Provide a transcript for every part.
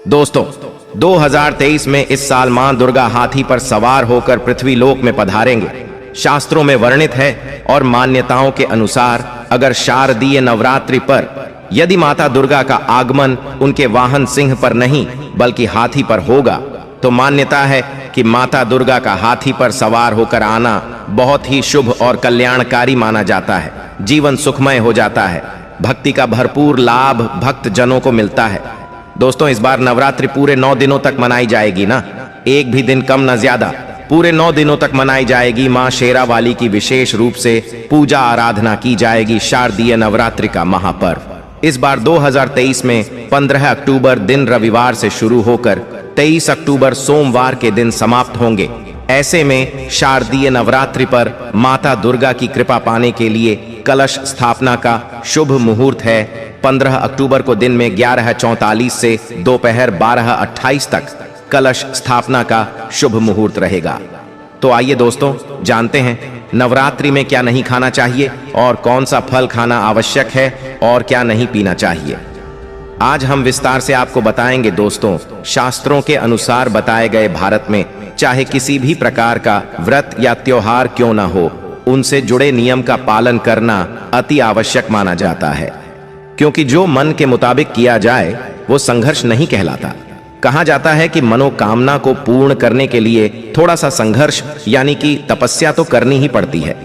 दोस्तों, 2023 में इस साल मां दुर्गा हाथी पर सवार होकर पृथ्वी लोक में पधारेंगे। शास्त्रों में वर्णित है और मान्यताओं के अनुसार अगर शारदीय नवरात्रि पर यदि माता दुर्गा का आगमन उनके वाहन सिंह पर नहीं बल्कि हाथी पर होगा तो मान्यता है कि माता दुर्गा का हाथी पर सवार होकर आना बहुत ही शुभ और कल्याणकारी माना जाता है। जीवन सुखमय हो जाता है, भक्ति का भरपूर लाभ भक्त जनों को मिलता है। दोस्तों, इस बार नवरात्रि पूरे 9 दिनों तक मनाई जाएगी ना, एक भी दिन कम न ज्यादा, पूरे 9 दिनों तक मनाई जाएगी। मां शेरावाली की विशेष रूप से पूजा आराधना की जाएगी। शारदीय नवरात्रि का महापर्व इस बार 2023 में 15 अक्टूबर दिन रविवार से शुरू होकर 23 अक्टूबर सोमवार के दिन समाप्त होंगे। ऐसे में शारदीय नवरात्रि पर माता दुर्गा की कृपा पाने के लिए कलश स्थापना का शुभ मुहूर्त है 15 अक्टूबर को दिन में 11:44 से दोपहर 12:28 तक कलश स्थापना का शुभ मुहूर्त रहेगा। तो आइए दोस्तों, जानते हैं नवरात्रि में क्या नहीं खाना चाहिए और कौन सा फल खाना आवश्यक है और क्या नहीं पीना चाहिए। आज हम विस्तार से आपको बताएंगे दोस्तों। शास्त्रों के अनुसार बताए गए भारत में चाहे किसी भी प्रकार का व्रत या त्योहार क्यों ना हो, उनसे जुड़े नियम का पालन करना अति आवश्यक माना जाता है, क्योंकि जो मन के मुताबिक किया जाए वो संघर्ष नहीं कहलाता। कहा जाता है कि मनोकामना को पूर्ण करने के लिए थोड़ा सा संघर्ष यानी कि तपस्या तो करनी ही पड़ती है।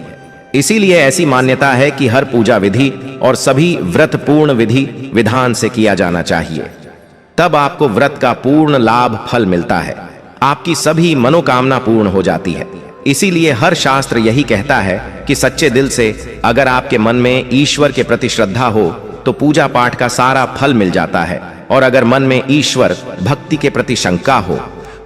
इसीलिए ऐसी मान्यता है कि हर पूजा विधि और सभी व्रत पूर्ण विधि विधान से किया जाना चाहिए, तब आपको व्रत का पूर्ण लाभ फल मिलता है, आपकी सभी मनोकामना पूर्ण हो जाती है। इसीलिए हर शास्त्र यही कहता है कि सच्चे दिल से अगर आपके मन में ईश्वर के प्रति श्रद्धा हो तो पूजा पाठ का सारा फल मिल जाता है, और अगर मन में ईश्वर भक्ति के प्रति शंका हो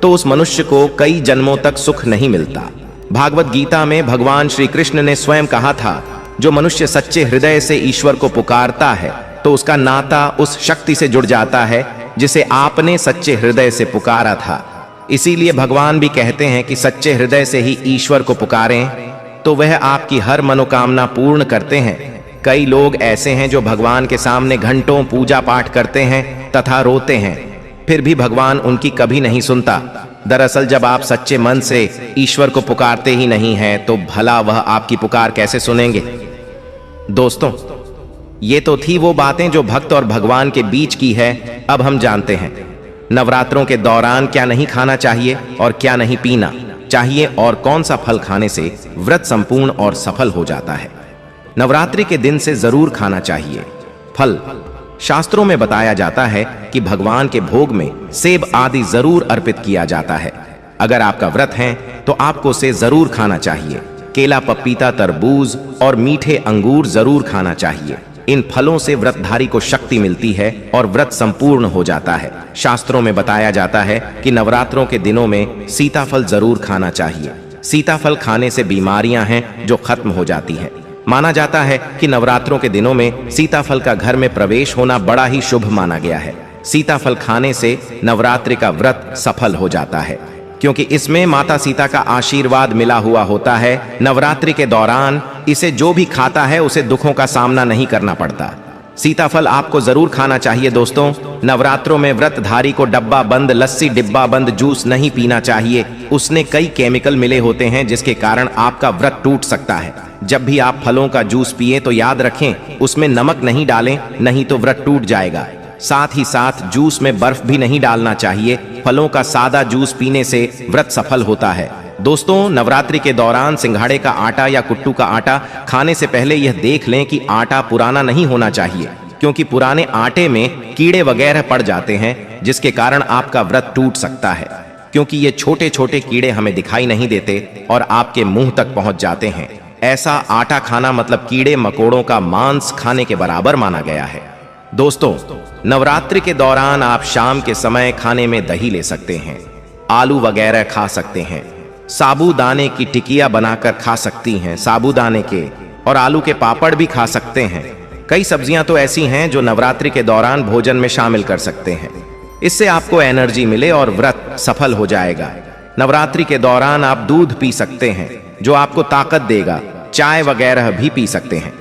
तो उस मनुष्य को कई जन्मों तक सुख नहीं मिलता। भागवत गीता में भगवान श्री कृष्ण ने स्वयं कहा था, जो मनुष्य सच्चे हृदय से ईश्वर को पुकारता है तो उसका नाता उस शक्ति से जुड़ जाता है जिसे आपने सच्चे हृदय से पुकारा था। इसीलिए भगवान भी कहते हैं कि सच्चे हृदय से ही ईश्वर को पुकारें तो वह आपकी हर मनोकामना पूर्ण करते हैं। कई लोग ऐसे हैं जो भगवान के सामने घंटों पूजा पाठ करते हैं तथा रोते हैं, फिर भी भगवान उनकी कभी नहीं सुनता। दरअसल जब आप सच्चे मन से ईश्वर को पुकारते ही नहीं हैं तो भला वह आपकी पुकार कैसे सुनेंगे। दोस्तों, ये तो थी वो बातें जो भक्त और भगवान के बीच की है। अब हम जानते हैं नवरात्रों के दौरान क्या नहीं खाना चाहिए और क्या नहीं पीना चाहिए और कौन सा फल खाने से व्रत संपूर्ण और सफल हो जाता है। नवरात्रि के दिन से जरूर खाना चाहिए फल। शास्त्रों में बताया जाता है कि भगवान के भोग में सेब आदि जरूर अर्पित किया जाता है। अगर आपका व्रत है तो आपको उसे जरूर खाना चाहिए। केला, पपीता, तरबूज और मीठे अंगूर जरूर खाना चाहिए। इन फलों से व्रतधारी को शक्ति मिलती है और व्रत संपूर्ण हो जाता है। शास्त्रों में बताया जाता है कि नवरात्रों के दिनों में सीताफल जरूर खाना चाहिए। सीताफल खाने से बीमारियां हैं जो खत्म हो जाती हैं। माना जाता है कि नवरात्रों के दिनों में सीताफल का घर में प्रवेश होना बड़ा ही शुभ माना गया है। सीताफल खाने से नवरात्रि का व्रत सफल हो जाता है, क्योंकि इसमें माता सीता का आशीर्वाद मिला हुआ होता है। नवरात्रि के दौरान इसे जो भी खाता है उसे दुखों का सामना नहीं करना पड़ता। सीताफल आपको जरूर खाना चाहिए दोस्तों। नवरात्रों में व्रतधारी को डब्बा बंद लस्सी, डिब्बा बंद जूस नहीं पीना चाहिए। उसने कई केमिकल मिले होते हैं जिसके कारण आपका व्रत टूट सकता है। जब भी आप फलों का जूस पिए तो याद रखें उसमें नमक नहीं डालें, नहीं तो व्रत टूट जाएगा। साथ ही साथ जूस में बर्फ भी नहीं डालना चाहिए। फलों का सादा जूस पीने से व्रत सफल होता है। दोस्तों, नवरात्रि के दौरान सिंघाड़े का आटा या कुट्टू का आटा खाने से पहले यह देख लें कि आटा पुराना नहीं होना चाहिए, क्योंकि पुराने आटे में कीड़े वगैरह पड़ जाते हैं जिसके कारण आपका व्रत टूट सकता है, क्योंकि ये छोटे छोटे कीड़े हमें दिखाई नहीं देते और आपके मुंह तक पहुंच जाते हैं। ऐसा आटा खाना मतलब कीड़े मकोड़ों का मांस खाने के बराबर माना गया है। दोस्तों, नवरात्रि के दौरान आप शाम के समय खाने में दही ले सकते हैं, आलू वगैरह खा सकते हैं, साबूदाने की टिकिया बनाकर खा सकती हैं, साबूदाने के और आलू के पापड़ भी खा सकते हैं। कई सब्जियां तो ऐसी हैं जो नवरात्रि के दौरान भोजन में शामिल कर सकते हैं। इससे आपको एनर्जी मिले और व्रत सफल हो जाएगा। नवरात्रि के दौरान आप दूध पी सकते हैं जो आपको ताकत देगा। चाय वगैरह भी पी सकते हैं,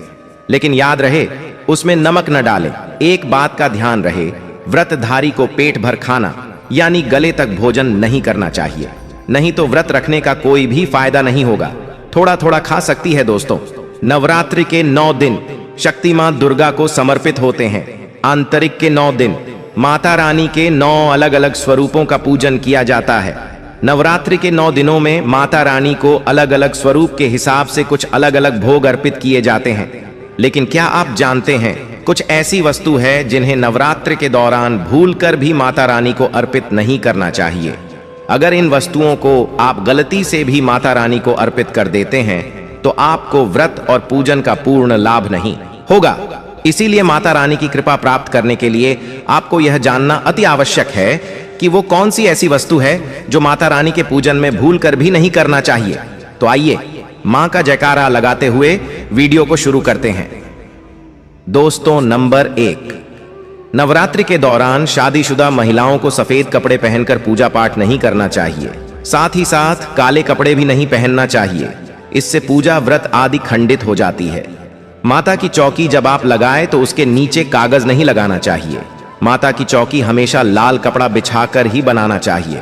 लेकिन याद रहे उसमें नमक न डालें। एक बात का ध्यान रहे, व्रतधारी को पेट भर खाना यानी गले तक भोजन नहीं करना चाहिए, नहीं तो व्रत रखने का कोई भी फायदा नहीं होगा। थोड़ा थोड़ा खा सकती है दोस्तों। नवरात्रि के 9 दिन शक्ति मां दुर्गा को समर्पित होते हैं। आंतरिक के 9 दिन माता रानी के 9 अलग अलग स्वरूपों का पूजन किया जाता है। नवरात्रि के 9 दिनों में माता रानी को अलग अलग स्वरूप के हिसाब से कुछ अलग अलग भोग अर्पित किए जाते हैं। लेकिन क्या आप जानते हैं, कुछ ऐसी वस्तु है जिन्हें नवरात्रि के दौरान भूलकर भी माता रानी को अर्पित नहीं करना चाहिए। अगर इन वस्तुओं को आप गलती से भी माता रानी को अर्पित कर देते हैं तो आपको व्रत और पूजन का पूर्ण लाभ नहीं होगा। इसीलिए माता रानी की कृपा प्राप्त करने के लिए आपको यह जानना अति आवश्यक है कि वो कौन सी ऐसी वस्तु है जो माता रानी के पूजन में भूल कर भी नहीं करना चाहिए। तो आइए मां का जयकारा लगाते हुए वीडियो को शुरू करते हैं। दोस्तों, नंबर 1, नवरात्रि के दौरान शादीशुदा महिलाओं को सफेद कपड़े पहनकर पूजा पाठ नहीं करना चाहिए। साथ ही साथ काले कपड़े भी नहीं पहनना चाहिए, इससे पूजा व्रत आदि खंडित हो जाती है। माता की चौकी जब आप लगाए तो उसके नीचे कागज नहीं लगाना चाहिए। माता की चौकी हमेशा लाल कपड़ा बिछाकर ही बनाना चाहिए।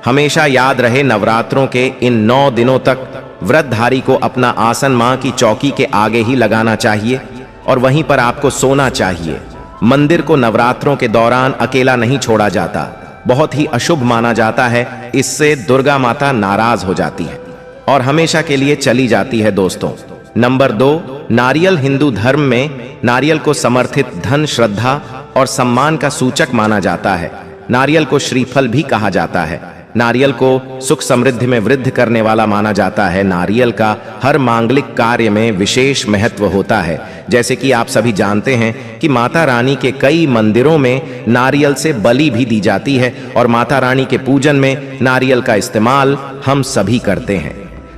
हमेशा याद रहे, नवरात्रों के इन 9 दिनों तक व्रतधारी को अपना आसन मां की चौकी के आगे ही लगाना चाहिए और वहीं पर आपको सोना चाहिए। मंदिर को नवरात्रों के दौरान अकेला नहीं छोड़ा जाता, बहुत ही अशुभ माना जाता है। इससे दुर्गा माता नाराज हो जाती है और हमेशा के लिए चली जाती है। दोस्तों, नंबर 2, नारियल हिंदू धर्म में नारियल को समर्थित धन, श्रद्धा और सम्मान का सूचक माना जाता है। नारियल को श्रीफल भी कहा जाता है। नारियल को सुख समृद्धि में वृद्धि करने वाला माना जाता है। नारियल का हर मांगलिक कार्य में विशेष महत्व होता है। जैसे कि आप सभी जानते हैं कि माता रानी के कई मंदिरों में नारियल से बलि भी दी जाती है और माता रानी के पूजन में नारियल का इस्तेमाल हम सभी करते हैं।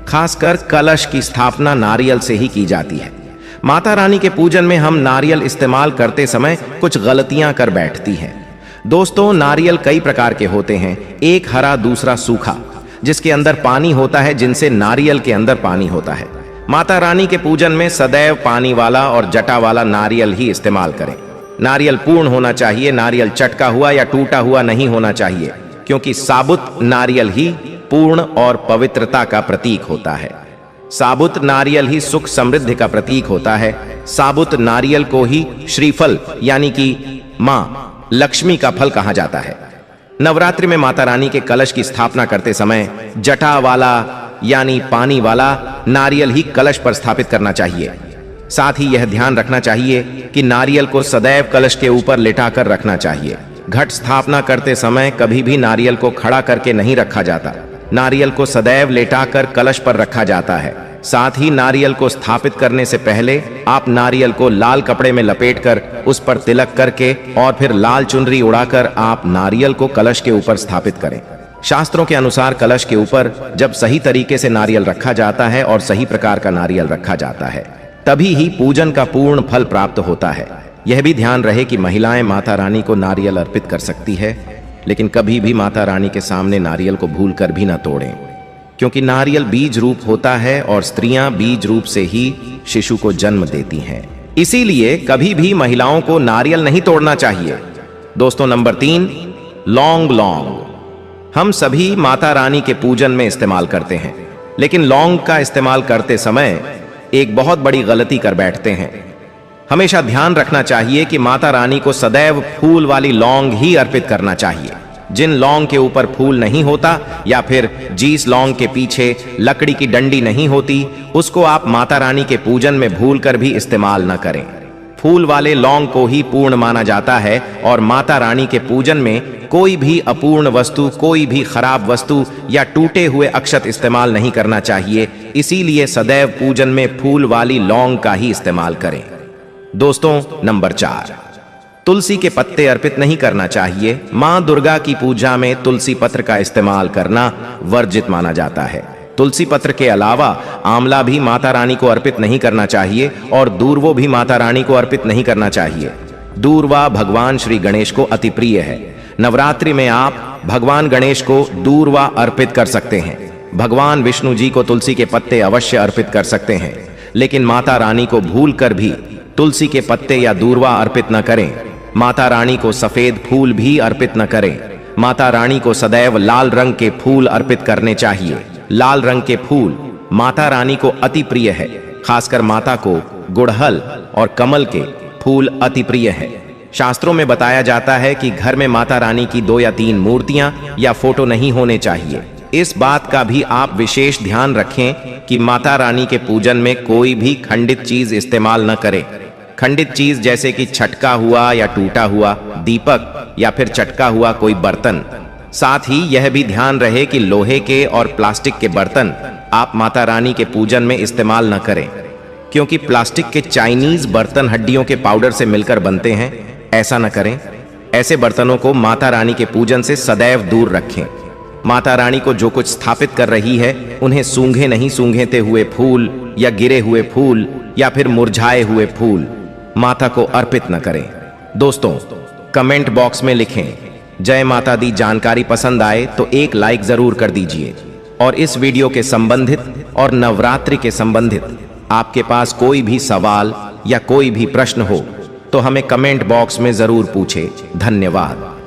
खासकर कलश की स्थापना नारियल से ही की जाती है। माता रानी के पूजन में हम नारियल इस्तेमाल करते समय कुछ गलतियां कर बैठती हैं। दोस्तों, नारियल कई प्रकार के होते हैं, एक हरा, दूसरा सूखा, जिसके अंदर पानी होता है, जिनसे नारियल के अंदर पानी होता है। माता रानी के पूजन में सदैव पानी वाला और जटा वाला नारियल ही इस्तेमाल करें। नारियल पूर्ण होना चाहिए, नारियल चटका हुआ या टूटा हुआ नहीं होना चाहिए, क्योंकि साबुत नारियल ही पूर्ण और पवित्रता का प्रतीक होता है। साबुत नारियल ही सुख समृद्धि का प्रतीक होता है। साबुत नारियल को ही श्रीफल यानी कि मां लक्ष्मी का फल कहा जाता है। नवरात्रि में माता रानी के कलश की स्थापना करते समय जटा वाला यानी पानी वाला नारियल ही कलश पर स्थापित करना चाहिए। साथ ही यह ध्यान रखना चाहिए कि नारियल को सदैव कलश के ऊपर लेटाकर रखना चाहिए। घट स्थापना करते समय कभी भी नारियल को खड़ा करके नहीं रखा जाता। नारियल को सदैव लेटाकर कलश पर रखा जाता है। साथ ही नारियल को स्थापित करने से पहले आप नारियल को लाल कपड़े में लपेटकर उस पर तिलक करके और फिर लाल चुनरी उड़ाकर आप नारियल को कलश के ऊपर स्थापित करें। शास्त्रों के अनुसार कलश के ऊपर जब सही तरीके से नारियल रखा जाता है और सही प्रकार का नारियल रखा जाता है, तभी ही पूजन का पूर्ण फल प्राप्त होता है। यह भी ध्यान रहे कि महिलाएं माता रानी को नारियल अर्पित कर सकती है, लेकिन कभी भी माता रानी के सामने नारियल को भूलकर भी न तोड़ें, क्योंकि नारियल बीज रूप होता है और स्त्रियां बीज रूप से ही शिशु को जन्म देती हैं। इसीलिए कभी भी महिलाओं को नारियल नहीं तोड़ना चाहिए। दोस्तों, नंबर 3, लौंग। हम सभी माता रानी के पूजन में इस्तेमाल करते हैं, लेकिन लौंग का इस्तेमाल करते समय एक बहुत बड़ी गलती कर बैठते हैं। हमेशा ध्यान रखना चाहिए कि माता रानी को सदैव फूल वाली लौंग ही अर्पित करना चाहिए। जिन लौंग के ऊपर फूल नहीं होता या फिर जिस लौंग के पीछे लकड़ी की डंडी नहीं होती, उसको आप माता रानी के पूजन में भूलकर भी इस्तेमाल न करें। फूल वाले लौंग को ही पूर्ण माना जाता है और माता रानी के पूजन में कोई भी अपूर्ण वस्तु, कोई भी खराब वस्तु या टूटे हुए अक्षत इस्तेमाल नहीं करना चाहिए। इसीलिए सदैव पूजन में फूल वाली लौंग का ही इस्तेमाल करें। दोस्तों, नंबर 4, तुलसी के पत्ते अर्पित नहीं करना चाहिए। मां दुर्गा की पूजा में तुलसी पत्र का इस्तेमाल करना वर्जित माना जाता है। तुलसी पत्र के अलावा आंवला भी माता रानी को अर्पित नहीं करना चाहिए और दूर्वो भी माता रानी को अर्पित नहीं करना चाहिए। दूर्वा भगवान श्री गणेश को अति प्रिय है। नवरात्रि में आप भगवान गणेश को दूर्वा अर्पित कर सकते हैं। भगवान विष्णु जी को तुलसी के पत्ते अवश्य अर्पित कर सकते हैं, लेकिन माता रानी को भूलकर भी तुलसी के पत्ते या दूर्वा अर्पित न करें। माता रानी को सफेद फूल भी अर्पित न करें। माता रानी को सदैव लाल रंग के फूल अर्पित करने चाहिए। लाल रंग के फूल माता रानी को अति प्रिय है। खासकर माता को गुड़हल और कमल के फूल अति प्रिय है। शास्त्रों में बताया जाता है कि घर में माता रानी की 2 या 3 मूर्तियां या फोटो नहीं होने चाहिए। इस बात का भी आप विशेष ध्यान रखें कि माता रानी के पूजन में कोई भी खंडित चीज इस्तेमाल न करें। खंडित चीज जैसे कि छटका हुआ या टूटा हुआ दीपक या फिर चटका हुआ कोई बर्तन। साथ ही यह भी ध्यान रहे कि लोहे के और प्लास्टिक के बर्तन आप माता रानी के पूजन में इस्तेमाल न करें, क्योंकि प्लास्टिक के चाइनीज बर्तन हड्डियों के पाउडर से मिलकर बनते हैं। ऐसा न करें। ऐसे बर्तनों को माता रानी के पूजन से सदैव दूर रखें। माता रानी को जो कुछ स्थापित कर रही है उन्हें सूंघे नहीं सूंघेते हुए फूल या गिरे हुए फूल या फिर मुरझाए हुए फूल माता को अर्पित न करें। दोस्तों, कमेंट बॉक्स में लिखें जय माता दी। जानकारी पसंद आए तो एक लाइक जरूर कर दीजिए। और इस वीडियो के संबंधित और नवरात्रि के संबंधित आपके पास कोई भी सवाल या कोई भी प्रश्न हो तो हमें कमेंट बॉक्स में जरूर पूछें। धन्यवाद।